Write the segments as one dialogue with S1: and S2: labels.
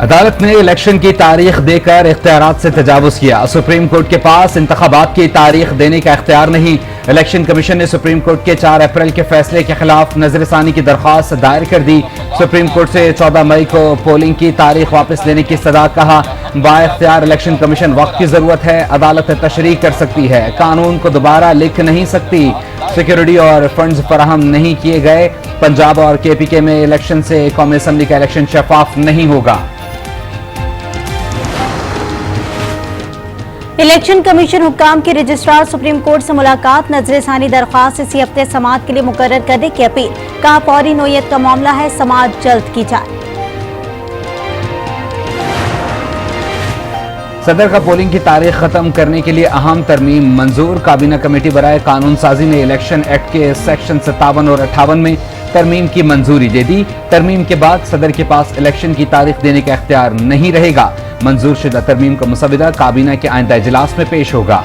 S1: अदालत ने इलेक्शन की तारीख देकर इख्तियारात से तजावुज किया। सुप्रीम कोर्ट के पास इंतखाबात की तारीख देने का इख्तियार नहीं। इलेक्शन कमीशन ने सुप्रीम कोर्ट के 4 अप्रैल के फैसले के खिलाफ नजरसानी की दरख्वास्त दायर कर दी। सुप्रीम कोर्ट से 14 मई को पोलिंग की तारीख वापस लेने की सदा कहा। बाइख्तियार इलेक्शन कमीशन वक्त की जरूरत है। अदालत तशरीह कर सकती है, कानून को दोबारा लिख नहीं सकती। सिक्योरिटी और फंड्स फराहम नहीं किए गए। पंजाब और KPK में इलेक्शन से कौमी असम्बली का इलेक्शन शफाफ नहीं होगा।
S2: इलेक्शन कमीशन हुक्काम के रजिस्ट्रार सुप्रीम कोर्ट से मुलाकात, नजरसानी दरख्वास्त इसी हफ्ते समाअत के लिए मुकर्रर करने की अपील। कहा फौरी नोयत का मामला है, समाअत जल्द की जाए।
S1: सदर का पोलिंग की तारीख खत्म करने के लिए अहम तरमीम मंजूर। काबीना कमेटी बराए कानून साजी ने इलेक्शन एक्ट के सेक्शन 57 और 58 में तरमीम की मंजूरी दे दी। तरमीम के बाद सदर के पास इलेक्शन की तारीख देने का इख्तियार नहीं रहेगा। मंजूर शुदा तरमीम का मुसविदा काबीना के आइंदा इजलास में पेश होगा।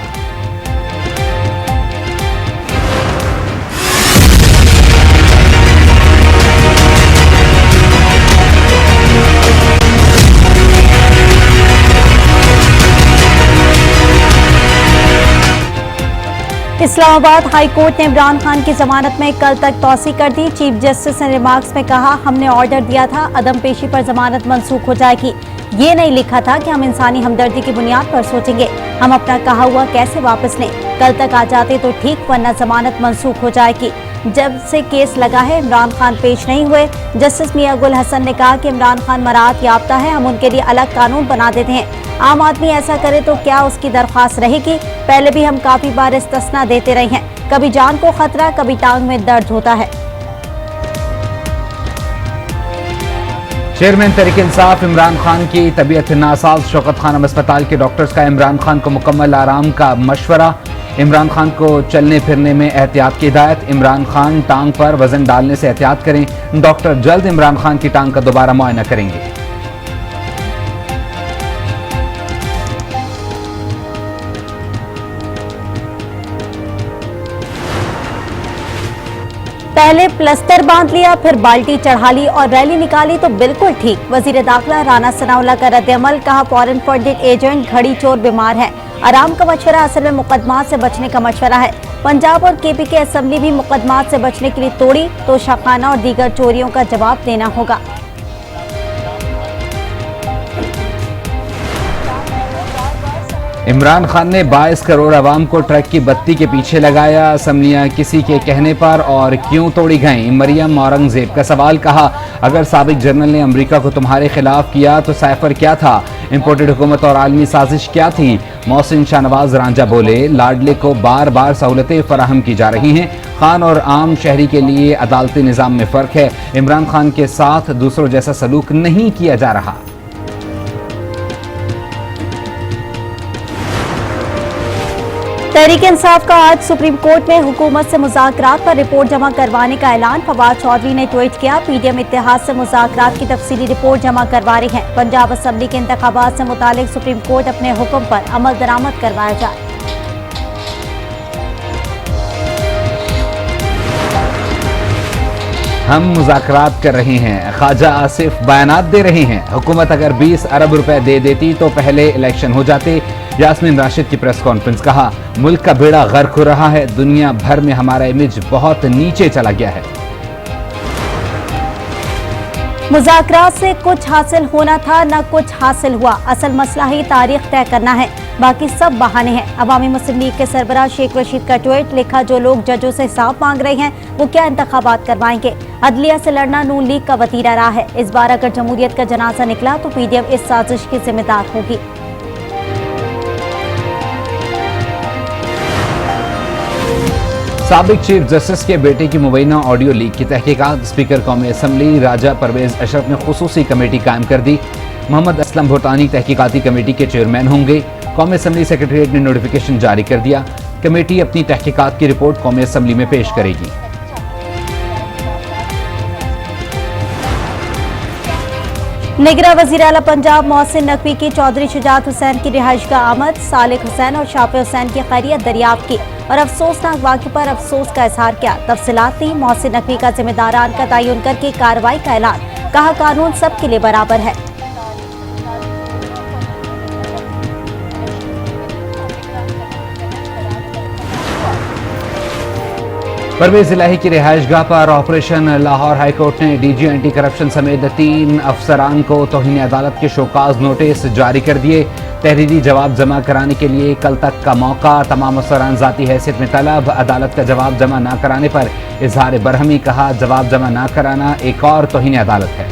S2: इस्लामाबाद हाई कोर्ट ने इमरान खान की जमानत में कल तक तौसी कर दी। चीफ जस्टिस ने रिमार्क्स में कहा, हमने ऑर्डर दिया था अदम पेशी पर जमानत मंसूख हो जाएगी। ये नहीं लिखा था कि हम इंसानी हमदर्दी की बुनियाद पर सोचेंगे। हम अपना कहा हुआ कैसे वापस लें? कल तक आ जाते तो ठीक, वरना जमानत मंसूख हो जाएगी। जब से केस लगा है इमरान खान पेश नहीं हुए। जस्टिस मियां गुल हसन ने कहा कि इमरान खान मराहत याफ्ता है, हम उनके लिए अलग कानून बना देते हैं। आम आदमी ऐसा करे तो क्या उसकी दरख्वास्त रहेगी? पहले भी हम काफी बार इस्तिस्ना देते रहे हैं। कभी जान को खतरा, कभी टांग में दर्द होता है।
S1: चेयरमैन तहरीक इंसाफ इमरान खान की तबीयत नासाज। शौकत खानम अस्पताल के डॉक्टर्स का इमरान खान को मुकम्मल आराम का मशवरा। इमरान खान को चलने फिरने में एहतियात की हिदायत। इमरान खान टांग पर वजन डालने से एहतियात करें। डॉक्टर जल्द इमरान खान की टांग का दोबारा मुआयना करेंगे।
S2: पहले प्लस्तर बांध लिया, फिर बाल्टी चढ़ा ली और रैली निकाली तो बिल्कुल ठीक। वजीर दाखिला राना सनाउल्लाह का रद्द-ए-अमल। कहा फॉरेन फंडेड एजेंट घड़ी चोर बीमार है। आराम का मशवरा असल में मुकदमात से बचने का मशवरा है। पंजाब और KPK असेंबली भी मुकदमात से बचने के लिए तोड़ी तो शाखाना और दीगर चोरियों का जवाब देना होगा।
S1: इमरान खान ने 22 करोड़ अवाम को ट्रक की बत्ती के पीछे लगाया। असम्बलियां किसी के कहने पर और क्यों तोड़ी गईं? मरियम औरंगजेब का सवाल। कहा अगर साबिक जनरल ने अमेरिका को तुम्हारे खिलाफ किया तो साइफर क्या था? इंपोर्टेड हुकूमत और आलमी साजिश क्या थी? मोहसिन शाहनवाज रांझा बोले, लाडले को बार बार सहूलतें फराहम की जा रही हैं। खान और आम शहरी के लिए अदालती निज़ाम में फ़र्क है। इमरान खान के साथ दूसरों जैसा सलूक नहीं किया जा रहा।
S2: तहरीक इंसाफ का आज सुप्रीम कोर्ट में हुकूमत से मुज़ाकरात पर रिपोर्ट जमा करवाने का ऐलान। फवाद चौधरी ने ट्वीट किया, PDM इत्तेहाद से मुज़ाकरात की तफसीली रिपोर्ट जमा करवा रहे हैं। पंजाब असेंबली के इंतखाबात से मुतालिक सुप्रीम कोर्ट अपने हुक्म पर अमल दरामद करवाया जाए।
S1: हम मुज़ाकरात कर रहे हैं। ख्वाजा आसिफ बयानात दे रहे हैं। हुकूमत अगर 20 अरब रुपए दे देती तो पहले इलेक्शन हो जाते। यास्मीन राशिद की प्रेस कॉन्फ्रेंस। कहा मुल्क का बेड़ा गर्क हो रहा है। दुनिया भर में हमारा इमेज बहुत नीचे चला गया है।
S2: मुज़ाकरात से कुछ हासिल होना था, न कुछ हासिल हुआ। असल मसला ही तारीख तय करना है, बाकी सब बहाने हैं। अवामी मुस्लिम लीग के सरबराह शेख रशीद का ट्वीट। लिखा, जो लोग जजों से हिसाब मांग रहे हैं वो क्या इंतखाबात करवाएंगे? अदलिया से लड़ना नून लीग का वतीरा रहा है। इस बार अगर जमहूरियत का जनाजा निकला तो PDM इस साजिश की जिम्मेदार होगी।
S1: साबिक चीफ जस्टिस के बेटे की मुबैना ऑडियो लीक की तहकीकात। स्पीकर कौमी असम्बली राजा परवेज अशरफ ने खुसूसी कमेटी कायम कर दी। मोहम्मद असलम भूटानी तहकीकाती कमेटी के चेयरमैन होंगे। कौमी असम्बली सेक्रेटरीट ने नोटिफिकेशन जारी कर दिया। कमेटी अपनी तहकीकात की रिपोर्ट कौमी असम्बली में पेश करेगी।
S2: निगरां वज़ीर आला पंजाब मोहसिन नकवी की चौधरी शुजात हुसैन की रिहाइश का आमद। सालिक हुसैन और शाफे हुसैन की खैरियत दरियाफ्त की और अफसोसनाक वाक़े पर अफसोस का इजहार किया। तफसीलात दी। मोहसिन नकवी का जिम्मेदारान का तयन करके कार्रवाई का ऐलान। कहा कानून सबके लिए बराबर है।
S1: परवेज इलाही की रिहाइशगाह पर ऑपरेशन लाहौर हाईकोर्ट ने डीजी एंटी करप्शन समेत 3 अफसरान को तौहीन अदालत के शोकाज नोटिस जारी कर दिए। तहरीरी जवाब जमा कराने के लिए कल तक का मौका। तमाम अफसरान जाती हैसियत में तलब। अदालत का जवाब जमा न कराने पर इजहार बरहमी। कहा, जवाब जमा न कराना एक और तौहीन अदालत है।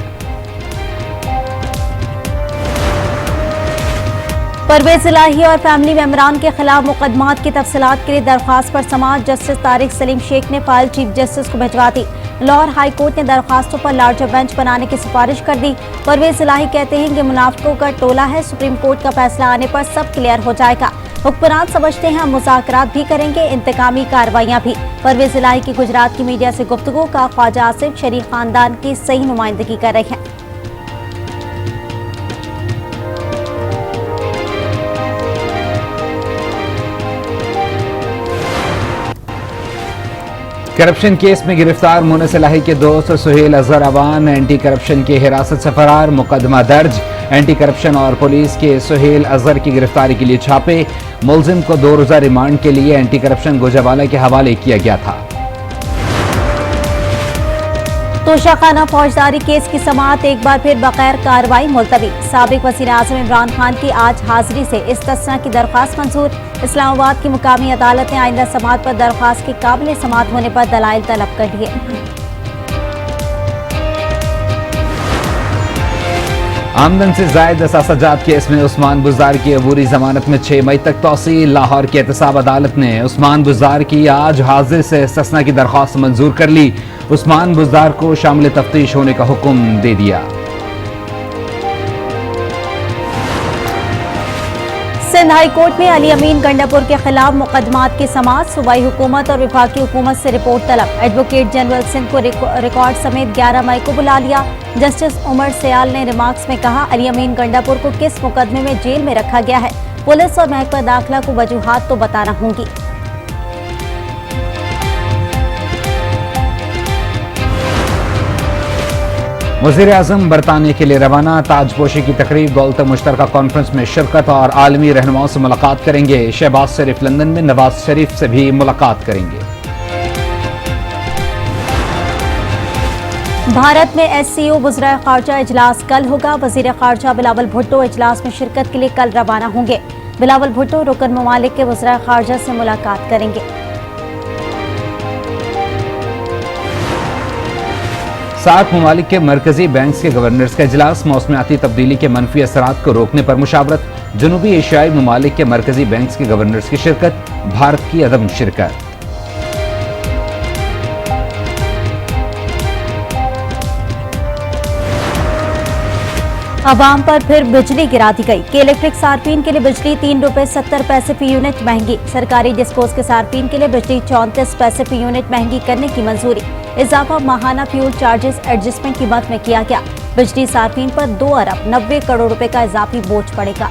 S2: परवेज इलाही और फैमिली मेंबरान के खिलाफ मुकदमात की तफसीलात के लिए दरख्वास्त पर समाअत जस्टिस तारिक सलीम शेख ने फाइल चीफ जस्टिस को भिजवा दी। लाहौर हाई कोर्ट ने दरख्वास्तों पर लार्जर बेंच बनाने की सिफारिश कर दी। परवेज इलाही कहते हैं कि मुनाफिकों का टोला है, सुप्रीम कोर्ट का फैसला आने पर सब क्लियर हो जाएगा। हुक्मरान समझते हैं हम मुज़ाकरात भी करेंगे, इंतकामी कार्रवाइयां भी। परवेज इलाही की गुजरात की मीडिया से गुफ्तगू। का ख्वाजा आसिफ शरीफ खानदान की सही नुमाइंदगी कर रहे हैं।
S1: करप्शन केस में गिरफ्तार मुनस इलाही के दोस्त सुहेल अजहर अवान एंटी करप्शन के हिरासत से फरार। मुकदमा दर्ज। एंटी करप्शन और पुलिस के सुहेल अजहर की गिरफ्तारी के लिए छापे। मुलजिम को 2 रोजा रिमांड के लिए एंटी करप्शन गोजावाला के हवाले किया गया था।
S2: तोशाखाना फौजदारी केस की समाअत एक बार फिर बगैर कार्रवाई मुलतवी। साबिक वज़ीर आज़म इमरान खान की आज हाजिरी से इस्तिस्ना की दरख्वास्त मंजूर। इस्लामाबाद की मुकामी अदालत ने आइंदा समाअत पर दरख्वास्त के काबिल समाअत होने पर दलाइल तलब कर लिए।
S1: आमदन से जायद असासाजात केस में उस्मान बुज़दार की अबूरी जमानत में 6 मई तक तौसील। लाहौर की एहतसाब अदालत ने उस्मान बुज़दार की आज हाजिर से इस्तिस्ना की दरख्वास्त मंजूर कर ली। उस्मान बुज़दार को शामिल तफ्तीश होने का हुक्म दे दिया।
S2: सिंध हाई कोर्ट में अली अमीन गंडापुर के खिलाफ मुकदमात की समाअत। सूबाई हुकूमत और विभागीय हुकूमत से रिपोर्ट तलब। एडवोकेट जनरल सिंध को रिकॉर्ड समेत 11 मई को बुला लिया। जस्टिस उमर सयाल ने रिमार्क्स में कहा, अली अमीन गंडापुर को किस मुकदमे में जेल में रखा गया है, पुलिस और महकमा दाखिला को वजूहात तो बताना होंगी।
S1: वज़ीर आज़म बरतानिया के लिए रवाना। ताजपोशी की तकरीब दौलत मुश्तरका कॉन्फ्रेंस में शिरकत और आलमी रहनुमाओं से मुलाकात करेंगे। शहबाज शरीफ लंदन में नवाज शरीफ से भी मुलाकात करेंगे।
S2: भारत में SCO वज़ीर ख़ारजा इजलास कल होगा। वज़ीर ख़ारजा बिलावल भुट्टो इजलास में शिरकत के लिए कल रवाना होंगे। बिलावल भुट्टो रुकन ममालिक के वज़ीर ख़ारजा से मुलाकात करेंगे।
S1: 7 ममालिक के मरकजी बैंक के गवर्नर्स का इजलास। मौसमियाती तब्दीली के मनफी असरात को रोकने पर मुशावरत। जनूबी एशियाई ममालिक के मरकजी बैंक के गवर्नर्स की शिरकत। भारत की अदम शिरकत।
S2: आवाम पर फिर बिजली गिरा दी गई। के इलेक्ट्रिक सार्फिन के लिए बिजली 3 रुपए 70 पैसे फी यूनिट महंगी। सरकारी डिस्कोस के सार्फिन के लिए बिजली 34 पैसे फी यूनिट महंगी करने की मंजूरी। इजाफा माहाना फ्यूल चार्जेस एडजस्टमेंट की मद में किया गया। बिजली सार्फिन पर 2 अरब 90 करोड़ रुपए का इजाफी बोझ पड़ेगा।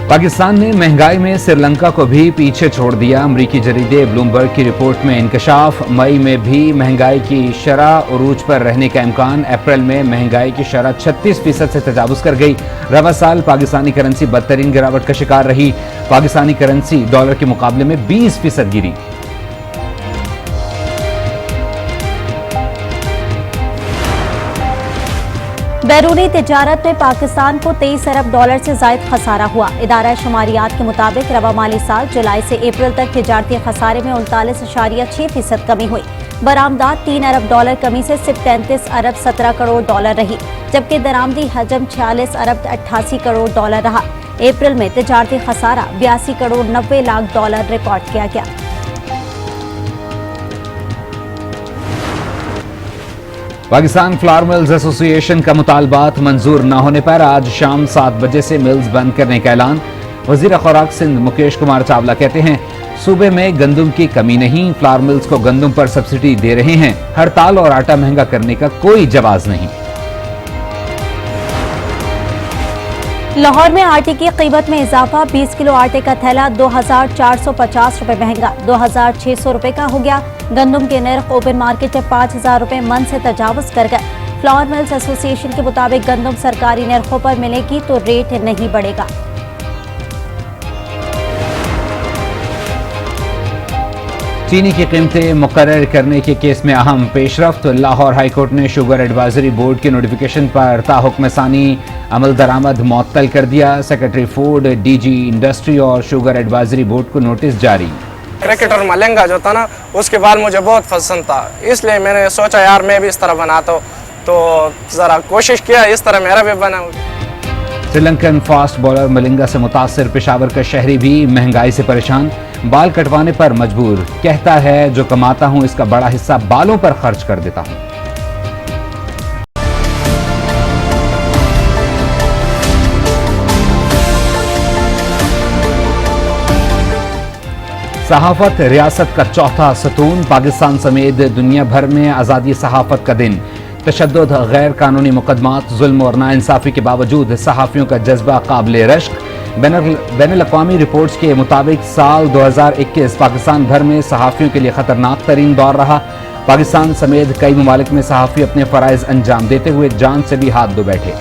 S1: पाकिस्तान ने महंगाई में श्रीलंका को भी पीछे छोड़ दिया। अमरीकी जरीदे ब्लूमबर्ग की रिपोर्ट में इंकशाफ। मई में भी महंगाई की शरह उरूज पर रहने का इम्कान। अप्रैल में महंगाई की शरह 36% से तजावुज कर गई। रवा साल पाकिस्तानी करेंसी बदतरीन गिरावट का शिकार रही। पाकिस्तानी करेंसी डॉलर के मुकाबले में 20% गिरी।
S2: बैरूनी तिजारत में पाकिस्तान को 23 अरब डॉलर से जायद खसारा हुआ। इदारा शुमारियात के मुताबिक रवा माली साल जुलाई से अप्रैल तक तिजारती खसारे में 39.6% कमी हुई। बरामदात 3 अरब डॉलर कमी से सिर्फ 33 अरब 17 करोड़ डॉलर रही, जबकि दरामदी हजम 46 अरब 88 करोड़ डॉलर रहा। अप्रैल में तिजारती खसारा 82 करोड़ 90 लाख डॉलर रिकॉर्ड किया गया।
S1: पाकिस्तान फ्लावर मिल्स एसोसिएशन का मुतालबात मंजूर न होने पर आज शाम 7 बजे से मिल्स बंद करने का ऐलान। वजीर खुराक सिंध मुकेश कुमार चावला कहते हैं, सूबे में गंदम की कमी नहीं, फ्लावर मिल्स को गंदम पर सब्सिडी दे रहे हैं। हड़ताल और आटा महंगा करने का कोई जवाब नहीं।
S2: लाहौर में आटे की कीमत में इजाफा। 20 किलो आटे का थैला 2450 रुपए महंगा 2600 रुपए का हो गया। गंदम के नर्ख ओपन मार्केट में 5000 रुपए मन से तजावुज कर गए। फ्लावर मिल्स एसोसिएशन के मुताबिक गंदम सरकारी निर्खों पर मिलेगी तो रेट नहीं बढ़ेगा।
S1: चीनी की कीमतें मुकर्रर करने के केस में अहम पेशरफ्त। लाहौर हाईकोर्ट ने शुगर एडवाइजरी बोर्ड के नोटिफिकेशन पर ताहुक्म सानी अमल दरामद मुअत्तल कर दिया। सेक्रेटरी फूड, डीजी इंडस्ट्री और शुगर एडवाइजरी बोर्ड को नोटिस जारी।
S3: क्रिकेटर मलंगा जो था ना, उसके बाद मुझे बहुत पसंद था, इसलिए मैंने सोचा यार मैं भी इस तरह बनाता हूँ, तो ज़रा कोशिश किया इस तरह मेरा भी बना।
S1: श्रीलंकन फास्ट बॉलर मलिंगा से मुतासिर पेशावर का शहरी भी महंगाई से परेशान। बाल कटवाने पर मजबूर, कहता है जो कमाता हूं इसका बड़ा हिस्सा बालों पर खर्च कर देता हूं। सहाफत रियासत का चौथा सतून। पाकिस्तान समेत दुनिया भर में आज़ादी सहाफत का दिन। तशद्दुद, गैर कानूनी मुकदमात, जुल्म और नाइंसाफी के बावजूद सहाफ़ियों का जज्बा काबिल रश्क। बैनुल-अक़वामी रिपोर्ट्स के मुताबिक साल 2021 पाकिस्तान भर में सहाफ़ियों के लिए ख़तरनाक तरीन दौर रहा। पाकिस्तान समेत कई ममालिक में सहाफ़ी अपने फ़राइज़ अंजाम देते हुए जान से भी हाथ धो बैठे।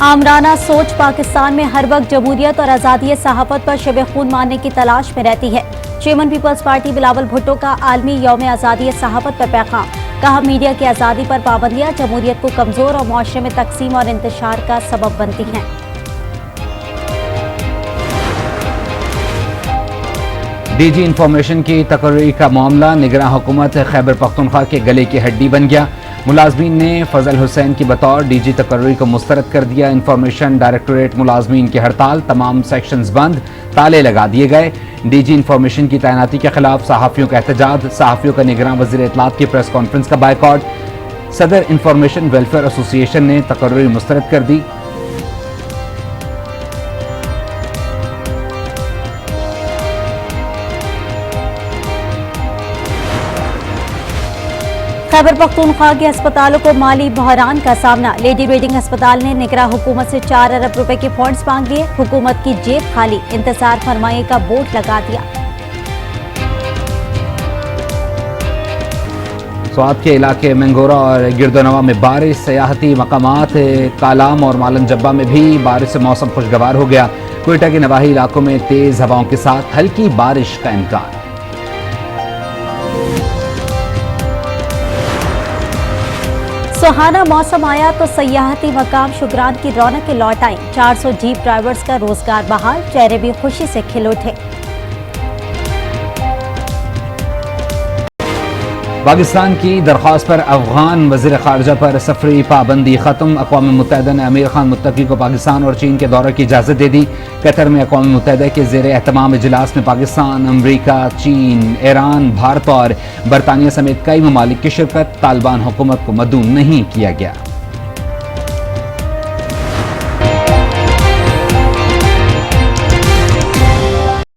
S2: आमराना सोच पाकिस्तान में हर वक्त जमहूरियत और आज़ादी सहाफ़त पर शब खून मानने की तलाश में रहती है। Chairman Peoples Party Bilawal Bhutto का आलमी यौम आज़ादी सहाफ़त पर पैगाम। कहा, मीडिया की आज़ादी पर पाबंदियां जमहूरियत को कमज़ोर और मुआशरे में तकसीम और इंतशार का सबब बनती हैं।
S1: डीजी इंफॉर्मेशन की तकर्री का मामला निगरान हुकूमत खैबर पख्तूनख्वा के गले की हड्डी बन गया। मुलाजमीन ने फजल हुसैन की बतौर डीजी तकर्री को मुस्तरद कर दिया। इंफॉर्मेशन डायरेक्टोरेट मुलाजमीन की हड़ताल, तमाम सेक्शंस बंद, ताले लगा दिए गए। डीजी इंफॉर्मेशन की तैनाती के खिलाफ सहाफ़ियों का एहतजाज। सहाफ़ियों का निगरान वज़ीर इत्तलात की प्रेस कॉन्फ्रेंस का बायकॉट। सदर इंफॉर्मेशन वेलफेयर एसोसिएशन ने तकर्री मुस्तरद कर दी।
S2: खैबर पख्तूनख्वा के अस्पतालों को माली बहरान का सामना। लेडी रेडिंग अस्पताल ने निगरान हुकूमत से 4 अरब रुपए के फंड्स मांग लिए। हुकूमत की जेब खाली, इंतजार फरमाइए का बोर्ड लगा दिया।
S1: स्वात के इलाके मंगोरा और गिरदोनवा में बारिश। सयाहती मकामात कालाम और मालन जब्बा में भी बारिश से मौसम खुशगवार हो गया। कोयटा के नवाही इलाकों में तेज हवाओं के साथ हल्की बारिश का इम्कान।
S2: सुहाना मौसम आया तो सयाहती मकाम शुगरान की रौनक लौट आई। 400 जीप ड्राइवर्स का रोजगार बहाल, चेहरे भी खुशी से खिल उठे।
S1: पाकिस्तान की दरख्वास्त पर अफगान वज़ीर ख़ारजा पर सफरी पाबंदी खत्म। अक़वाम मुत्तहिदा ने अमीर खान मुत्तकी को पाकिस्तान और चीन के दौरे की इजाज़त दे दी। कतर में अक़वाम मुत्तहिदा के ज़ेर एहतमाम इजलास में पाकिस्तान, अमरीका, चीन, ईरान, भारत और बरतानिया समेत कई ममालिक की शिरकत। तालिबान हुकूमत को मदऊ नहीं किया गया।